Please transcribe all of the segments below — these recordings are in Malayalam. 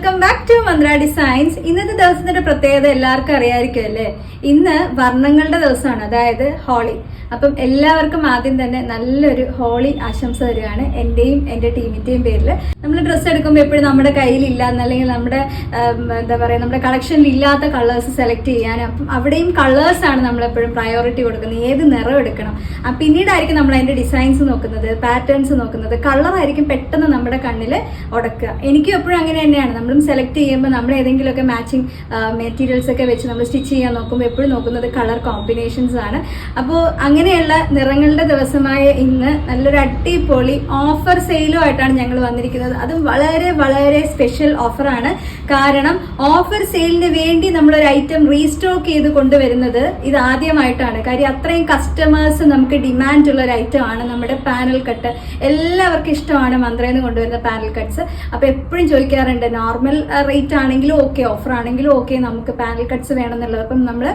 Welcome back to Mantra designs. ഇന്നത്തെ ദിവസത്തിന്റെ പ്രത്യേകത എല്ലാവർക്കും അറിയാമായിരിക്കും അല്ലേ? ഇന്ന് വർണ്ണങ്ങളുടെ ദിവസമാണ്, അതായത് ഹോളി. അപ്പം എല്ലാവർക്കും ആദ്യം തന്നെ നല്ലൊരു ഹോളി ആശംസ തരികയാണ് എന്റെയും എന്റെ ടീമിന്റെയും പേരിൽ. നമ്മൾ ഡ്രസ്സ് എടുക്കുമ്പോൾ എപ്പോഴും നമ്മുടെ കയ്യിലില്ല എന്നല്ലെങ്കിൽ നമ്മുടെ എന്താ പറയുക, നമ്മുടെ കളക്ഷനിൽ ഇല്ലാത്ത കളേഴ്സ് സെലക്ട് ചെയ്യാൻ, അപ്പം അവിടെയും കളേഴ്സ് ആണ് നമ്മൾ എപ്പോഴും പ്രയോറിറ്റി കൊടുക്കുന്നത്. ഏത് നിറം എടുക്കണം, പിന്നീടായിരിക്കും നമ്മൾ അതിന്റെ ഡിസൈൻസ് നോക്കുന്നത്, പാറ്റേൺസ് നോക്കുന്നത്. കളറായിരിക്കും പെട്ടെന്ന് നമ്മുടെ കണ്ണിൽ ഉടക്കുക. എനിക്കും എപ്പോഴും അങ്ങനെ തന്നെയാണ്. നമ്മളും സെലക്ട് ചെയ്യുമ്പോൾ നമ്മൾ ഏതെങ്കിലുമൊക്കെ മാച്ചിങ് മെറ്റീരിയൽസ് ഒക്കെ വെച്ച് നമ്മൾ സ്റ്റിച്ച് ചെയ്യാൻ നോക്കുമ്പോൾ എപ്പോഴും നോക്കുന്നത് കളർ കോമ്പിനേഷൻസ് ആണ്. അപ്പോൾ അങ്ങനെയുള്ള നിറങ്ങളുടെ ദിവസമായ ഇന്ന് നല്ലൊരു അടിപൊളി ഓഫർ സെയിലുമായിട്ടാണ് ഞങ്ങൾ വന്നിരിക്കുന്നത്. അതും വളരെ വളരെ സ്പെഷ്യൽ ഓഫറാണ്. കാരണം ഓഫർ സെയിലിന് വേണ്ടി നമ്മളൊരു ഐറ്റം റീസ്റ്റോക്ക് ചെയ്ത് കൊണ്ടുവരുന്നത് ഇത് ആദ്യമായിട്ടാണ്. കാര്യം അത്രയും കസ്റ്റമേഴ്സ് നമുക്ക് ഡിമാൻഡ് ഉള്ള ഒരു ഐറ്റം ആണ് നമ്മുടെ പാനൽ കട്ട്. എല്ലാവർക്കും ഇഷ്ടമാണ് മന്ത്രയിൽ നിന്ന് കൊണ്ടുവരുന്ന പാനൽ കട്ട്സ്. അപ്പൊ എപ്പോഴും ചോദിക്കാറുണ്ട്, നോർമൽ റേറ്റ് ആണെങ്കിലും ഓക്കെ, ഓഫർ ആണെങ്കിലും ഓക്കെ, നമുക്ക് പാനൽ കട്ട്സ് വേണമെന്നുള്ളത്. അപ്പം നമ്മൾ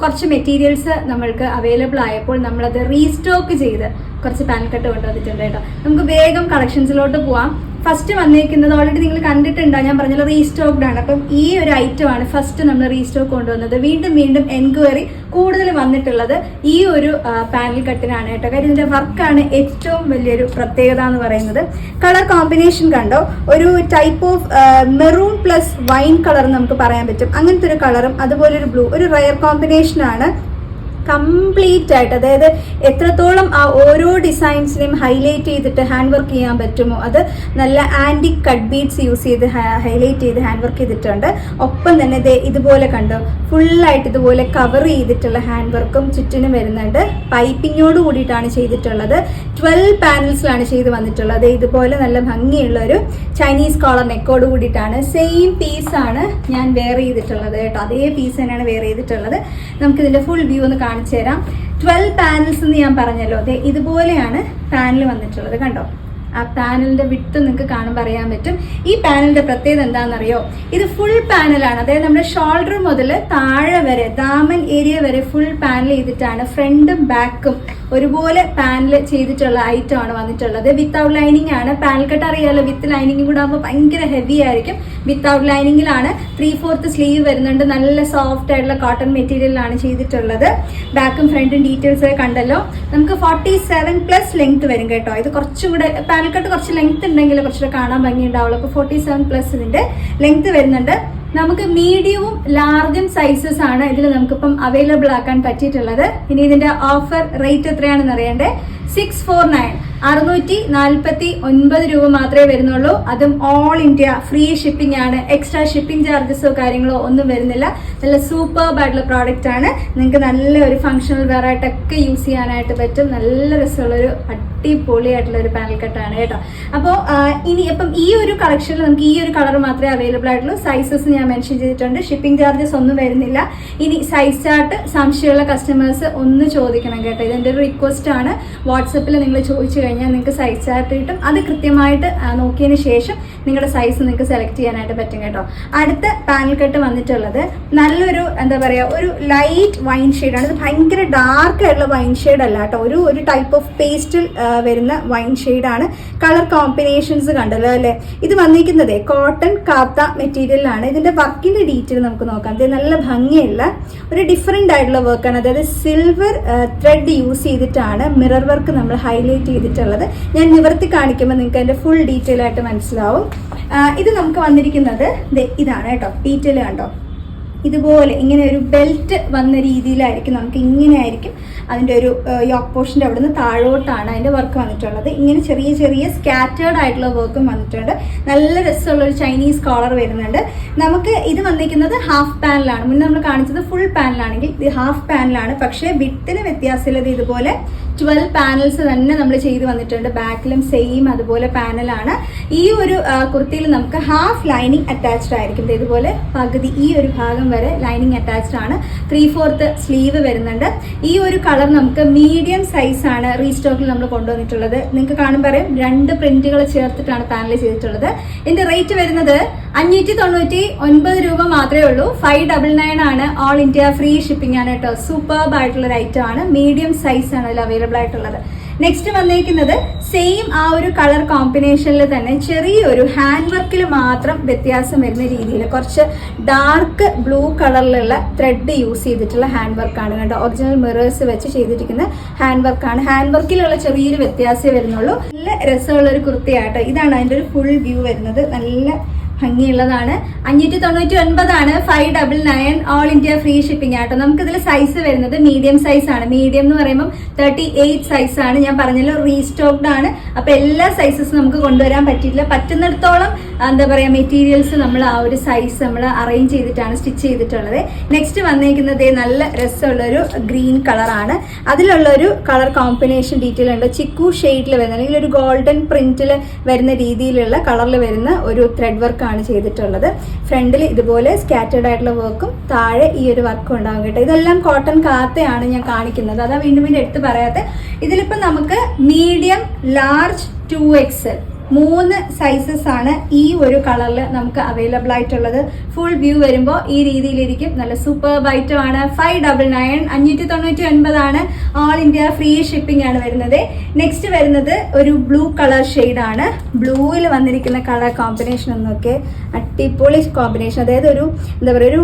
കുറച്ച് മെറ്റീരിയൽസ് നമ്മൾക്ക് അവൈലബിൾ ആയപ്പോൾ നമ്മളത് റീസ്റ്റോക്ക് ചെയ്ത് കുറച്ച് പാനൽ കട്ട് കൊണ്ടുവന്നിട്ടുണ്ട് കേട്ടോ. നമുക്ക് വേഗം കളക്ഷൻസിലോട്ട് പോവാം. ഫസ്റ്റ് വന്നിരിക്കുന്നത് ഓൾറെഡി നിങ്ങൾ കണ്ടിട്ടുണ്ടാവും, ഞാൻ പറഞ്ഞല്ലോ റീസ്റ്റോക്ഡ് ആണ്. അപ്പം ഈ ഒരു ഐറ്റം ആണ് ഫസ്റ്റ് നമ്മൾ റീസ്റ്റോക്ക് കൊണ്ടുവന്നത്. വീണ്ടും വീണ്ടും എൻക്വയറി കൂടുതൽ വന്നിട്ടുള്ളത് ഈ ഒരു പാനൽ കട്ടിനാണ് കേട്ടോ. കാര്യം ഇതിന്റെ വർക്കാണ് ഏറ്റവും വലിയൊരു പ്രത്യേകത എന്ന് പറയുന്നത്. കളർ കോമ്പിനേഷൻ കണ്ടോ, ഒരു type of maroon plus wine colour നമുക്ക് പറയാൻ പറ്റും. അങ്ങനത്തെ ഒരു കളറും അതുപോലെ ഒരു ബ്ലൂ, ഒരു റയർ കോമ്പിനേഷൻ ആണ്. കംപ്ലീറ്റ് ആയിട്ട്, അതായത് എത്രത്തോളം ആ ഓരോ ഡിസൈൻസിനെയും ഹൈലൈറ്റ് ചെയ്തിട്ട് ഹാൻഡ് വർക്ക് ചെയ്യാൻ പറ്റുമോ അത് നല്ല ആന്റിക് കട്ട് ബീഡ്സ് യൂസ് ചെയ്ത് ഹൈലൈറ്റ് ചെയ്ത് ഹാൻഡ് വർക്ക് ചെയ്തിട്ടുണ്ട്. ഒപ്പം തന്നെ ഇതുപോലെ കണ്ടോ, ഫുള്ളായിട്ട് ഇതുപോലെ കവർ ചെയ്തിട്ടുള്ള ഹാൻഡ് വർക്കും ചുറ്റിനും വരുന്നുണ്ട്. പൈപ്പിങ്ങോട് കൂടിയിട്ടാണ് ചെയ്തിട്ടുള്ളത്. 12 പാനൽസിലാണ് ചെയ്ത് വന്നിട്ടുള്ളത്. ഇതുപോലെ നല്ല ഭംഗിയുള്ള ഒരു ചൈനീസ് കോളർ നെക്കോട് കൂടിയിട്ടാണ്. സെയിം പീസാണ് ഞാൻ വെയർ ചെയ്തിട്ടുള്ളത് കേട്ടോ. അതേ പീസ് തന്നെയാണ് വെയർ ചെയ്തിട്ടുള്ളത്. നമുക്കിതിന്റെ ഫുൾ വ്യൂ ഒന്ന് കാണിച്ചു തരാം. 12 പാനൽസ് എന്ന് ഞാൻ പറഞ്ഞല്ലോ, അതെ ഇതുപോലെയാണ് പാനൽ വന്നിട്ടുള്ളത്. കണ്ടോ, ആ പാനലിന്റെ വിട്ട് നിങ്ങൾക്ക് കാണുമ്പോൾ അറിയാൻ പറ്റും. ഈ പാനലിന്റെ പ്രത്യേകത എന്താണെന്നറിയോ, ഇത് ഫുൾ പാനലാണ്. അതായത് നമ്മുടെ ഷോൾഡർ മുതൽ താഴെ വരെ, ദാമൻ ഏരിയ വരെ ഫുൾ പാനൽ ചെയ്തിട്ടാണ് ഫ്രണ്ടും ബാക്കും ഒരുപോലെ പാനൽ ചെയ്തിട്ടുള്ള ഐറ്റം ആണ് വന്നിട്ടുള്ളത്. വിത്തൗട്ട് ലൈനിങ് ആണ്. പാനൽ കട്ട് അറിയാലോ, വിത്ത് ലൈനിങ് കൂടെ ആകുമ്പോൾ ഭയങ്കര ഹെവി ആയിരിക്കും. വിത്തൗട്ട് ലൈനിങ്ങിലാണ്. 3/4 സ്ലീവ് വരുന്നുണ്ട്. നല്ല സോഫ്റ്റ് ആയിട്ടുള്ള കോട്ടൺ മെറ്റീരിയലാണ് ചെയ്തിട്ടുള്ളത്. ബാക്കും ഫ്രണ്ടും ഡീറ്റെയിൽസ് കണ്ടല്ലോ. നമുക്ക് 47+ ലെങ്ത് വരും കേട്ടോ. ഇത് കുറച്ചും കൂടെ പാനൽ കട്ട് കുറച്ച് ലെങ്ത് ഉണ്ടെങ്കിൽ കുറച്ചുകൂടെ കാണാൻ ഭംഗി ഉണ്ടാവുള്ളൂ. അപ്പോൾ 47+ ഇതിന്റെ ലെങ്ത് വരുന്നുണ്ട്. നമുക്ക് മീഡിയവും ലാർജും സൈസസ് ആണ് ഇതിൽ നമുക്കിപ്പം അവൈലബിൾ ആക്കാൻ പറ്റിയിട്ടുള്ളത്. ഇനി ഇതിന്റെ ഓഫർ റേറ്റ് എത്രയാണെന്ന് അറിയണ്ടേ? 649, 649 രൂപ മാത്രമേ വരുന്നുള്ളൂ. അതും ഓൾ ഇന്ത്യ ഫ്രീ ഷിപ്പിംഗ് ആണ്. എക്സ്ട്രാ ഷിപ്പിംഗ് ചാർജസോ കാര്യങ്ങളോ ഒന്നും വരുന്നില്ല. നല്ല സൂപ്പർബ് ആയിട്ടുള്ള പ്രോഡക്റ്റ് ആണ്. നിങ്ങൾക്ക് നല്ലൊരു ഫങ്ഷണൽ വെയർ ആയിട്ടൊക്കെ യൂസ് ചെയ്യാനായിട്ട് പറ്റും. നല്ല രസമുള്ളൊരു അടിപൊളിയായിട്ടുള്ള ഒരു പാനൽ കട്ടാണ് കേട്ടോ. അപ്പോൾ ഇപ്പം ഈ ഒരു കളക്ഷനിൽ നമുക്ക് ഈ ഒരു കളർ മാത്രമേ അവൈലബിൾ ആയിട്ടുള്ളൂ. സൈസസ് ഞാൻ മെൻഷൻ ചെയ്തിട്ടുണ്ട്. ഷിപ്പിംഗ് ചാർജസ് ഒന്നും വരുന്നില്ല. ഇനി സൈസ് ചാർട്ട് സംശയമുള്ള കസ്റ്റമേഴ്സ് ഒന്ന് ചോദിക്കണം കേട്ടോ. ഇതെന്റെ ഒരു റിക്വസ്റ്റ് ആണ്. വാട്സപ്പിൽ നിങ്ങൾ ചോദിച്ചു കഴിഞ്ഞാൽ നിങ്ങൾക്ക് സൈസ് ചാർട്ട് കിട്ടും. അത് കൃത്യമായിട്ട് നോക്കിയതിന് ശേഷം നിങ്ങളുടെ സൈസ് നിങ്ങൾക്ക് സെലക്ട് ചെയ്യാനായിട്ട് പറ്റും കേട്ടോ. അടുത്ത പാനൽ കട്ട് വന്നിട്ടുള്ളത് നല്ലൊരു എന്താ പറയുക, ഒരു ലൈറ്റ് വൈൻ ഷെയ്ഡാണ്. ഇത് ഭയങ്കര ഡാർക്ക് ആയിട്ടുള്ള വൈൻ ഷെയ്ഡ് അല്ല കേട്ടോ. ഒരു ടൈപ്പ് ഓഫ് പേസ്റ്റിൽ വരുന്ന വൈൻ ഷെയ്ഡാണ്. കളർ കോമ്പിനേഷൻസ് കണ്ടല്ലോ അല്ലേ? ഇത് വന്നിരിക്കുന്നത് കോട്ടൺ കാത്ത മെറ്റീരിയലാണ്. ഇതിന്റെ വർക്കിന്റെ ഡീറ്റെയിൽ നമുക്ക് നോക്കാം. ഇത് നല്ല ഭംഗിയുള്ള ഒരു ഡിഫറെന്റ് ആയിട്ടുള്ള വർക്കാണ്. അതായത് സിൽവർ ത്രെഡ് യൂസ് ചെയ്തിട്ടാണ് മിറർ വർക്ക് നമ്മൾ ഹൈലൈറ്റ് ചെയ്തിട്ടുള്ളത്. ഞാൻ നിവർത്തി കാണിക്കുമ്പോൾ നിങ്ങൾക്ക് അതിന്റെ ഫുൾ ഡീറ്റെയിൽ ആയിട്ട് മനസ്സിലാവും. ഇത് നമുക്ക് വന്നിരിക്കുന്നത് ഇതാണ് കേട്ടോ. ഡീറ്റെയിൽ കണ്ടോ, ഇതുപോലെ ഇങ്ങനെ ഒരു ബെൽറ്റ് വന്ന രീതിയിലായിരിക്കും. നമുക്ക് ഇങ്ങനെ ആയിരിക്കും അതിൻ്റെ ഒരു യോക്ക് പോർഷൻ്റെ അവിടെ നിന്ന് താഴോട്ടാണ് അതിൻ്റെ വർക്ക് വന്നിട്ടുള്ളത്. ഇങ്ങനെ ചെറിയ ചെറിയ സ്കാറ്റേർഡ് ആയിട്ടുള്ള വർക്കും വന്നിട്ടുണ്ട്. നല്ല രസമുള്ള ഒരു ചൈനീസ് കോളർ വരുന്നുണ്ട്. നമുക്ക് ഇത് വന്നിരിക്കുന്നത് ഹാഫ് പാനലാണ്. മുന്നേ നമ്മൾ കാണിച്ചത് ഫുൾ പാനലാണെങ്കിൽ ഇത് ഹാഫ് പാനലാണ്. പക്ഷേ വിത്തിന് വ്യത്യാസമില്ലത്. ഇതുപോലെ 12 പാനൽസ് തന്നെ നമ്മൾ ചെയ്ത് വന്നിട്ടുണ്ട്. ബാക്കിലും സെയിം അതുപോലെ പാനലാണ്. ഈ ഒരു കുർത്തിയിൽ നമുക്ക് ഹാഫ് ലൈനിങ് അറ്റാച്ച്ഡ് ആയിരിക്കും. ഇതുപോലെ പകുതി ഈ ഒരു ഭാഗം വരെ ലൈനിങ് അറ്റാച്ച്ഡ് ആണ്. 3/4 സ്ലീവ് വരുന്നുണ്ട്. ഈ ഒരു കളർ നമുക്ക് മീഡിയം സൈസ് ആണ് റീസ്റ്റോക്കിൽ നമ്മൾ കൊണ്ടുവന്നിട്ടുള്ളത്. നിങ്ങൾക്ക് കാണുമ്പോൾ അറിയാം, 2 പ്രിന്റുകൾ ചേർത്തിട്ടാണ് പാനൽ ചെയ്തിട്ടുള്ളത്. ഇതിന്റെ റേറ്റ് വരുന്നത് 599 രൂപ മാത്രമേ ഉള്ളൂ. 599 ആണ്. ഓൾ ഇന്ത്യ ഫ്രീ ഷിപ്പിംഗ് ആണ് കേട്ടോ. സൂപ്പർബ് ആയിട്ടുള്ള ഒരു ഐറ്റം ആണ്. മീഡിയം സൈസ് ആണ് അതിൽ അവൈലബിൾ ആയിട്ടുള്ളത്. നെക്സ്റ്റ് വന്നേക്കുന്നത് സെയിം ആ ഒരു കളർ കോമ്പിനേഷനിൽ തന്നെ ചെറിയൊരു ഹാൻഡ് വർക്കിൽ മാത്രം വ്യത്യാസം വരുന്ന രീതിയിൽ കുറച്ച് ഡാർക്ക് ബ്ലൂ കളറിലുള്ള ത്രെഡ് യൂസ് ചെയ്തിട്ടുള്ള ഹാൻഡ് വർക്കാണ് കേട്ടോ. ഒറിജിനൽ മിറേഴ്സ് വെച്ച് ചെയ്തിരിക്കുന്ന ഹാൻഡ് വർക്കാണ്. ഹാൻഡ് വർക്കിലുള്ള ചെറിയൊരു വ്യത്യാസമേ വരുന്നുള്ളൂ. നല്ല രസമുള്ള ഒരു കുർത്തിയാട്ടോ. ഇതാണ് അതിൻ്റെ ഒരു ഫുൾ വ്യൂ വരുന്നത്. നല്ല ഭംഗിയുള്ളതാണ്. 599 599 ഓൾ ഇന്ത്യ ഫ്രീ ഷിപ്പിംഗ് ആട്ടോ. നമുക്കിതിൽ സൈസ് വരുന്നത് മീഡിയം സൈസ് ആണ്. മീഡിയം എന്ന് പറയുമ്പോൾ 38 സൈസ് ആണ്. ഞാൻ പറഞ്ഞല്ലോ റീസ്റ്റോക്ഡ് ആണ്. അപ്പൊ എല്ലാ സൈസസും നമുക്ക് കൊണ്ടുവരാൻ പറ്റിയില്ല. പറ്റുന്നിടത്തോളം എന്താ പറയാ മെറ്റീരിയൽസ് നമ്മൾ ആ ഒരു സൈസ് നമ്മൾ അറേഞ്ച് ചെയ്തിട്ടാണ് സ്റ്റിച്ച് ചെയ്തിട്ടുള്ളത്. നെക്സ്റ്റ് വന്നേക്കുന്നത് നല്ല രസമുള്ളൊരു ഗ്രീൻ കളറാണ്. അതിലുള്ളൊരു കളർ കോമ്പിനേഷൻ ഡീറ്റെയിൽ ഉണ്ട്. ചിക്കു ഷെയ്ഡിൽ വരുന്ന അല്ലെങ്കിൽ ഒരു ഗോൾഡൻ പ്രിന്റിൽ വരുന്ന രീതിയിലുള്ള കളറിൽ വരുന്ന ഒരു ത്രെഡ് വർക്ക് ആണ് ചെയ്തിട്ടുള്ളത്. ഫ്രണ്ടിൽ ഇതുപോലെ സ്കാറ്റേർഡ് ആയിട്ടുള്ള വർക്കും താഴെ ഈ ഒരു വർക്കും ഉണ്ടാകും കേട്ടോ. ഇതെല്ലാം കോട്ടൺ കാത്തയാണ് ഞാൻ കാണിക്കുന്നത്. അതാ വീണ്ടും എടുത്ത് പറയാത്ത. ഇതിലിപ്പോ നമുക്ക് മീഡിയം, ലാർജ്, 2XL 3 സൈസസ് ആണ് ഈ ഒരു കളറിൽ നമുക്ക് അവൈലബിൾ ആയിട്ടുള്ളത്. ഫുൾ വ്യൂ വരുമ്പോൾ ഈ രീതിയിലിരിക്കും. നല്ല സൂപ്പർ ഐറ്റം ആണ്. 599 599 ആണ്. ഓൾ ഇന്ത്യ ഫ്രീ ഷിപ്പിംഗ് ആണ് വരുന്നത്. നെക്സ്റ്റ് വരുന്നത് ഒരു ബ്ലൂ കളർ ഷെയ്ഡ് ആണ്. ബ്ലൂവിൽ വന്നിരിക്കുന്ന കളർ കോമ്പിനേഷൻ ഒന്നൊക്കെ അടിപൊളി കോമ്പിനേഷൻ. അതായത് ഒരു എന്താ പറയുക ഒരു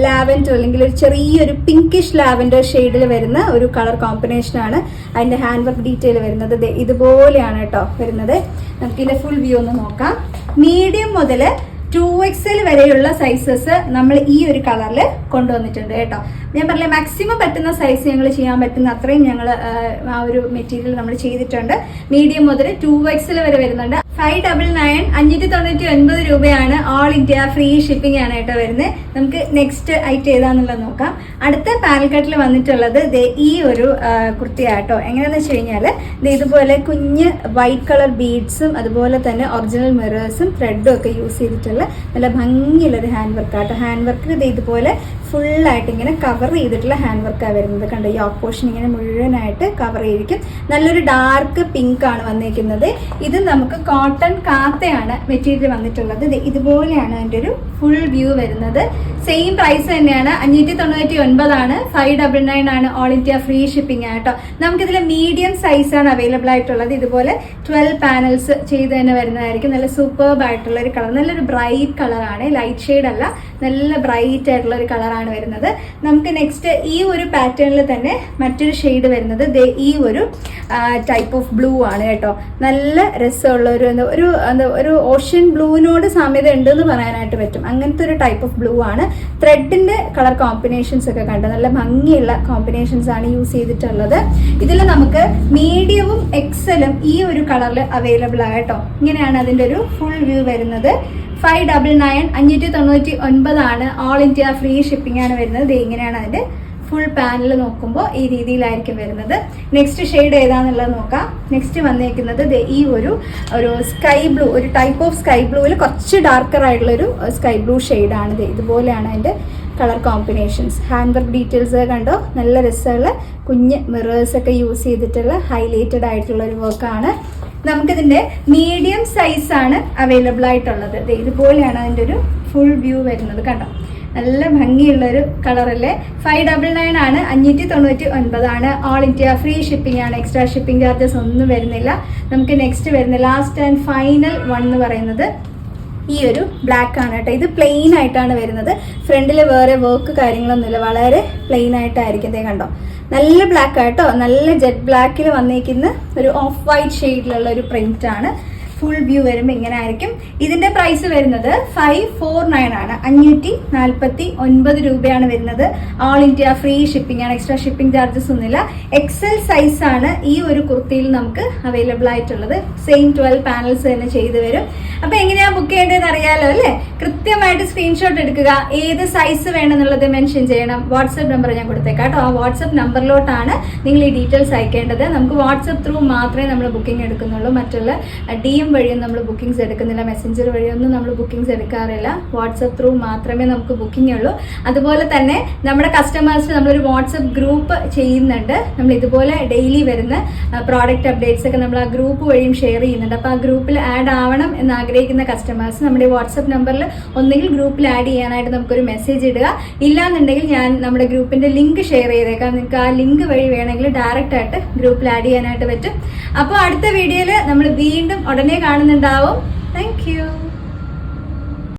ലാവൻഡർ അല്ലെങ്കിൽ ഒരു ചെറിയൊരു പിങ്കിഷ് ലാവൻഡർ ഷെയ്ഡിൽ വരുന്ന ഒരു കളർ കോമ്പിനേഷൻ ആണ്. അതിന്റെ ഹാൻഡ് വർക്ക് ഡീറ്റെയിൽ വരുന്നത് ഇതുപോലെയാണ് കേട്ടോ വരുന്നത്. നമുക്ക് ഫുൾ വ്യൂ ഒന്ന് നോക്കാം. മീഡിയം മുതൽ 2XL വരെയുള്ള സൈസസ് നമ്മൾ ഈ ഒരു കളറിൽ കൊണ്ടുവന്നിട്ടുണ്ട് കേട്ടോ. ഞാൻ പറഞ്ഞ മാക്സിമം പറ്റുന്ന സൈസ് ഞങ്ങൾ ചെയ്യാൻ പറ്റുന്ന അത്രയും ഞങ്ങൾ ആ ഒരു മെറ്റീരിയൽ നമ്മൾ ചെയ്തിട്ടുണ്ട്. മീഡിയം മുതൽ 2XL വരെ വരുന്നുണ്ട്. 599 599 രൂപയാണ്. ഓൾ ഇന്ത്യ ഫ്രീ ഷിപ്പിംഗ് ആണ് കേട്ടോ വരുന്നത്. നമുക്ക് നെക്സ്റ്റ് ഐറ്റം ഏതാന്നുള്ളത് നോക്കാം. അടുത്ത പാനൽ കട്ടിൽ വന്നിട്ടുള്ളത് ഈ ഒരു കുർത്തിയാട്ടോ. എങ്ങനെയാന്ന് വെച്ച് കഴിഞ്ഞാൽ ഇതുപോലെ കുഞ്ഞ് വൈറ്റ് കളർ ബീഡ്സും അതുപോലെ തന്നെ ഒറിജിനൽ മിറേഴ്സും ത്രെഡും ഒക്കെ യൂസ് ചെയ്തിട്ടുള്ള നല്ല ഭംഗിയുള്ളൊരു ഹാൻഡ് വർക്ക് ആട്ടോ. ഹാൻഡ് വർക്ക് ഇതുപോലെ ഫുള്ളായിട്ട് ഇങ്ങനെ കവർ ചെയ്തിട്ടുള്ള ഹാൻഡ് വർക്കാണ് വരുന്നത്. കണ്ടോ, യോക്ക് പോർഷൻ ഇങ്ങനെ മുഴുവനായിട്ട് കവർ ചെയ്തിരിക്കും. നല്ലൊരു ഡാർക്ക് പിങ്ക് ആണ് വന്നിരിക്കുന്നത്. ഇത് നമുക്ക് കോട്ടൺ കാത്തയാണ് മെറ്റീരിയൽ വന്നിട്ടുള്ളത്. ഇതുപോലെയാണ് അതിൻ്റെ ഒരു ഫുൾ വ്യൂ വരുന്നത്. സെയിം പ്രൈസ് തന്നെയാണ്. 599 ആണ്. 599 ആണ്. ഓൾ ഇന്ത്യ ഫ്രീ ഷിപ്പിംഗ് ആട്ടോ. നമുക്കിതിൽ മീഡിയം സൈസ് ആണ് അവൈലബിൾ ആയിട്ടുള്ളത്. ഇതുപോലെ 12 പാനൽസ് ചെയ്ത് തന്നെ വരുന്നതായിരിക്കും. നല്ല സൂപ്പർബ് ആയിട്ടുള്ള ഒരു കളർ. നല്ലൊരു ബ്രൈറ്റ് കളറാണ്. ലൈറ്റ് ഷെയ്ഡ് അല്ല, നല്ല ബ്രൈറ്റ് ആയിട്ടുള്ള ഒരു കളറാണ് വരുന്നത്. നമുക്ക് നെക്സ്റ്റ് ഈ ഒരു പാറ്റേണിൽ തന്നെ മറ്റൊരു ഷെയ്ഡ് വരുന്നത് ഈ ഒരു ടൈപ്പ് ഓഫ് ബ്ലൂ ആണ് കേട്ടോ. നല്ല രസമുള്ള ഒരു ഓഷ്യൻ ബ്ലൂവിനോട് സാമ്യത ഉണ്ടെന്ന് പറയാനായിട്ട് പറ്റും. അങ്ങനത്തെ ഒരു ടൈപ്പ് ഓഫ് ബ്ലൂ ആണ്. ത്രെഡിന്റെ കളർ കോമ്പിനേഷൻസ് ഒക്കെ കണ്ടോ, നല്ല ഭംഗിയുള്ള കോമ്പിനേഷൻസ് ആണ് യൂസ് ചെയ്തിട്ടുള്ളത്. ഇതിൽ നമുക്ക് മീഡിയവും എക്സലും ഈ ഒരു കളറിൽ അവൈലബിൾ ആണ് കേട്ടോ. ഇങ്ങനെയാണ് അതിന്റെ ഒരു ഫുൾ വ്യൂ വരുന്നത്. 599 599 ആണ്. ഓൾ ഇന്ത്യ ഫ്രീ ഷിപ്പിംഗ് ആണ് വരുന്നത്. ഇങ്ങനെയാണ് അതിന്റെ ഫുൾ പാനൽ നോക്കുമ്പോൾ ഈ രീതിയിലായിരിക്കും വരുന്നത്. നെക്സ്റ്റ് ഷെയ്ഡ് ഏതാന്നുള്ളത് നോക്കാം. നെക്സ്റ്റ് വന്നേക്കുന്നത് ഈ ഒരു സ്കൈ ബ്ലൂ, ഒരു ടൈപ്പ് ഓഫ് സ്കൈ ബ്ലൂവിൽ കുറച്ച് ഡാർക്കർ ആയിട്ടുള്ളൊരു സ്കൈ ബ്ലൂ ഷെയ്ഡാണ്. ഇതുപോലെയാണ് അതിന്റെ colour combinations. Hand work details കണ്ടോ, നല്ല രസമുള്ള കുഞ്ഞ് മിറേഴ്സ് ഒക്കെ യൂസ് ചെയ്തിട്ടുള്ള ഹൈലൈറ്റഡ് ആയിട്ടുള്ള ഒരു വർക്കാണ്. നമുക്കിതിന്റെ മീഡിയം സൈസ് ആണ് അവൈലബിൾ ആയിട്ടുള്ളത്. ഇതുപോലെയാണ് അതിന്റെ ഒരു ഫുൾ വ്യൂ വരുന്നത്. കണ്ടോ, നല്ല ഭംഗിയുള്ളൊരു കളറല്ലേ. 599 ആണ്. 599 ആണ്. ഓൾ ഇന്ത്യ ഫ്രീ ഷിപ്പിംഗ് ആണ്. എക്സ്ട്രാ ഷിപ്പിംഗ് ചാർജസ് ഒന്നും വരുന്നില്ല. നമുക്ക് നെക്സ്റ്റ് വരുന്ന ലാസ്റ്റ് ആൻഡ് ഫൈനൽ വൺ എന്ന് പറയുന്നത് ഈ ഒരു ബ്ലാക്ക് ആണ് കേട്ടോ. ഇത് പ്ലെയിൻ ആയിട്ടാണ് വരുന്നത്. ഫ്രണ്ടിൽ വേറെ വർക്ക് കാര്യങ്ങളൊന്നുമില്ല, വളരെ പ്ലെയിൻ ആയിട്ടായിരിക്കും. കണ്ടോ, നല്ല ബ്ലാക്ക് ആയിട്ടോ. നല്ല ജെറ്റ് ബ്ലാക്കിൽ വന്നിരിക്കുന്ന ഒരു ഓഫ് വൈറ്റ് ഷെയ്ഡിലുള്ള ഒരു പ്രിന്റ് ആണ്. ഫുൾ വ്യൂ വരുമ്പോൾ ഇങ്ങനെ ആയിരിക്കും. ഇതിന്റെ പ്രൈസ് വരുന്നത് 549 ആണ്. 549 രൂപയാണ് വരുന്നത്. ഓൾ ഇന്ത്യ ഫ്രീ ഷിപ്പിംഗ് ആണ്. എക്സ്ട്രാ ഷിപ്പിംഗ് ചാർജസ് ഒന്നുമില്ല. എക്സൽ സൈസ് ആണ് ഈ ഒരു കുർത്തിയിൽ നമുക്ക് അവൈലബിൾ ആയിട്ടുള്ളത്. സെയിം 12 പാനൽസ് തന്നെ ചെയ്തു വരും. അപ്പൊ എങ്ങനെയാ ബുക്ക് ചെയ്യേണ്ടതെന്ന് അറിയാലോ അല്ലേ? കൃത്യമായിട്ട് സ്ക്രീൻഷോട്ട് എടുക്കുക. ഏത് സൈസ് വേണമെന്നുള്ളത് മെൻഷൻ ചെയ്യണം. വാട്സ്ആപ്പ് നമ്പർ ഞാൻ കൊടുത്തേക്കാം കേട്ടോ. ആ വാട്സ്ആപ്പ് നമ്പറിലോട്ടാണ് നിങ്ങൾ ഈ ഡീറ്റെയിൽസ് അയക്കേണ്ടത്. നമുക്ക് വാട്സ്ആപ്പ് ത്രൂ മാത്രമേ നമ്മൾ ബുക്കിംഗ് എടുക്കുന്നുള്ളൂ. മറ്റുള്ള DM വഴിയും നമ്മൾ ബുക്കിംഗ്സ് എടുക്കുന്നില്ല, മെസ്സഞ്ചർ വഴിയൊന്നും നമ്മൾ ബുക്കിംഗ്സ് എടുക്കാറില്ല. വാട്സപ്പ് ത്രൂ മാത്രമേ നമുക്ക് ബുക്കിംഗ് ഉള്ളൂ. അതുപോലെ തന്നെ നമ്മുടെ കസ്റ്റമേഴ്സിന് നമ്മളൊരു വാട്സപ്പ് ഗ്രൂപ്പ് ചെയ്യുന്നുണ്ട്. നമ്മൾ ഇതുപോലെ ഡെയിലി വരുന്ന പ്രോഡക്റ്റ് അപ്ഡേറ്റ്സ് ഒക്കെ നമ്മൾ ആ ഗ്രൂപ്പ് വഴിയും ഷെയർ ചെയ്യുന്നുണ്ട്. അപ്പോൾ ആ ഗ്രൂപ്പിൽ ആഡ് ആവണം എന്ന് ആഗ്രഹിക്കുന്ന കസ്റ്റമേഴ്സ് നമ്മുടെ വാട്സപ്പ് നമ്പറിൽ ഒന്നെങ്കിൽ ഗ്രൂപ്പിൽ ആഡ് ചെയ്യാനായിട്ട് നമുക്കൊരു മെസ്സേജ് ഇടുക. ഇല്ലാന്നുണ്ടെങ്കിൽ ഞാൻ നമ്മുടെ ഗ്രൂപ്പിന്റെ ലിങ്ക് ഷെയർ ചെയ്തേക്കാം. നിങ്ങൾക്ക് ആ ലിങ്ക് വഴി വേണമെങ്കിൽ ഡയറക്റ്റ് ആയിട്ട് ഗ്രൂപ്പിൽ ആഡ് ചെയ്യാനായിട്ട് പറ്റും. അപ്പോൾ അടുത്ത വീഡിയോയിൽ നമ്മൾ വീണ്ടും ഉടനെ കാണുന്നുണ്ടാവും. Thank you.